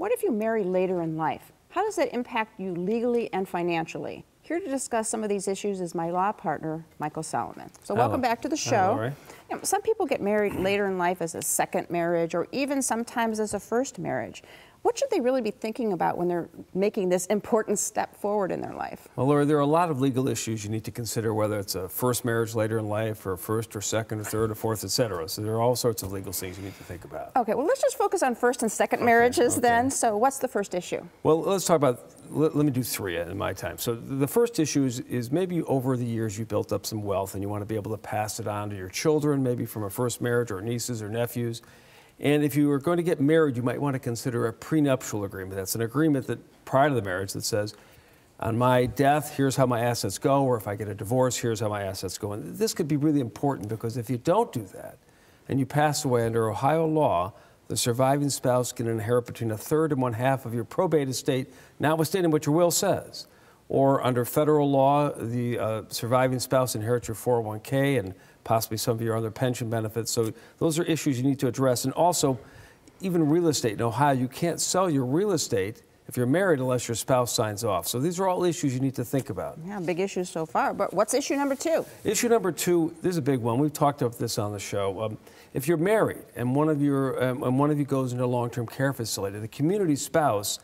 What if you marry later in life? How does that impact you legally and financially? Here to discuss some of these issues is my law partner, Michael Solomon. So welcome back to the show. Hello, you know, some people get married later in life as a second marriage or even sometimes as a first marriage. What should they really be thinking about when they're making this important step forward in their life? Well, Laura, there are a lot of legal issues you need to consider, whether it's a first marriage later in life or a first or second or third or fourth, etc. So there are all sorts of legal things you need to think about. Okay, well, let's just focus on first and second marriages then. So what's the first issue? Well, let's talk about, let me do three in my time. So the first issue is maybe over the years you built up some wealth and you want to be able to pass it on to your children, maybe from a first marriage or nieces or nephews. And if you are going to get married, you might want to consider a prenuptial agreement. That's an agreement that prior to the marriage that says, on my death, here's how my assets go, or if I get a divorce, here's how my assets go. And this could be really important because if you don't do that and you pass away under Ohio law, the surviving spouse can inherit between a third and 1/2 of your probate estate, notwithstanding what your will says. Or under federal law, the surviving spouse inherits your 401k and possibly some of your other pension benefits. So those are issues you need to address. And also, even real estate in Ohio, you can't sell your real estate if you're married unless your spouse signs off. So these are all issues you need to think about. Yeah, big issues so far. But what's issue number two? Issue number two, this is a big one. We've talked about this on the show. If you're married and one of you goes into a long-term care facility, the community spouse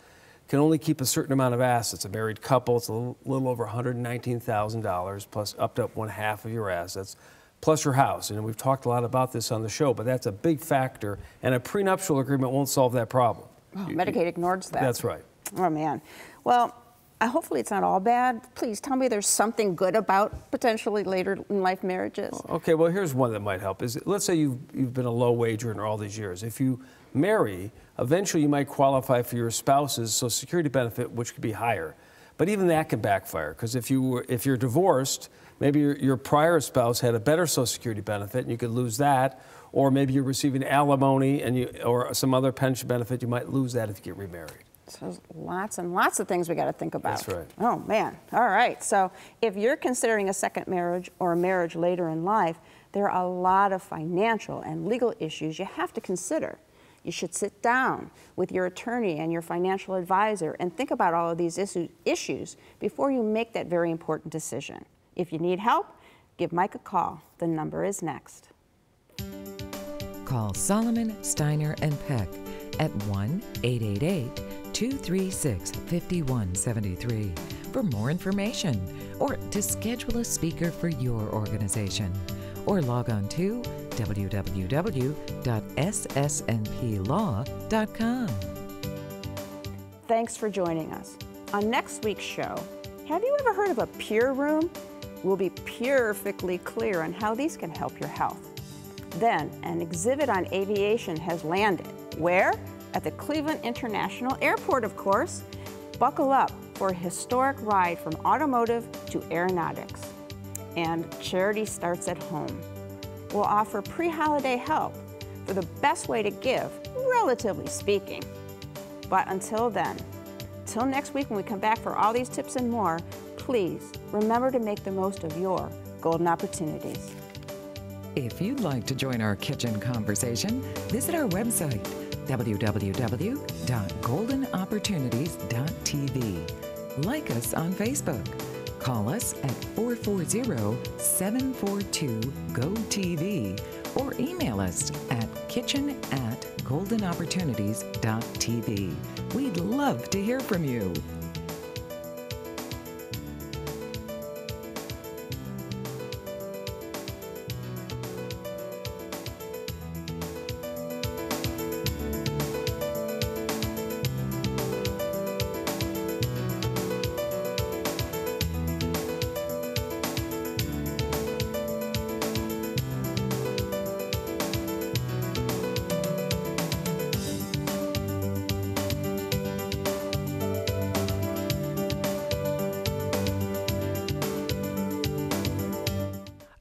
can only keep a certain amount of assets. A married couple, it's a little over $119,000 plus up to 1/2 of your assets, plus your house. And we've talked a lot about this on the show, but that's a big factor, and a prenuptial agreement won't solve that problem. Oh, Medicaid ignores that. That's right. Oh, man. Well, hopefully it's not all bad. Please tell me there's something good about potentially later in life marriages. Okay, well, here's one that might help. Let's say you've been a low wage earner all these years. If you marry, eventually you might qualify for your spouse's Social Security benefit, which could be higher. But even that can backfire, because if you're divorced, maybe your prior spouse had a better Social Security benefit and you could lose that, or maybe you're receiving alimony or some other pension benefit, you might lose that if you get remarried. So lots and lots of things we got to think about. That's right. Oh, man. All right. So if you're considering a second marriage or a marriage later in life, there are a lot of financial and legal issues you have to consider. You should sit down with your attorney and your financial advisor and think about all of these issues before you make that very important decision. If you need help, give Mike a call. The number is next. Call Solomon, Steiner and Peck at 1-888-236-5173 for more information or to schedule a speaker for your organization. Or log on to www.ssnplaw.com. Thanks for joining us. On next week's show, have you ever heard of a peer room? We'll be perfectly clear on how these can help your health. Then, an exhibit on aviation has landed. Where? At the Cleveland International Airport, of course. Buckle up for a historic ride from automotive to aeronautics. And charity starts at home. We'll offer pre-holiday help for the best way to give, relatively speaking. But until then, till next week when we come back for all these tips and more, please remember to make the most of your golden opportunities. If you'd like to join our kitchen conversation, visit our website, www.goldenopportunities.tv. Like us on Facebook. Call us at 440-742-GO-TV or email us at kitchen@goldenopportunities.tv. We'd love to hear from you.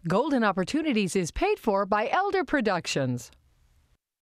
Golden Opportunities is paid for by Elder Productions.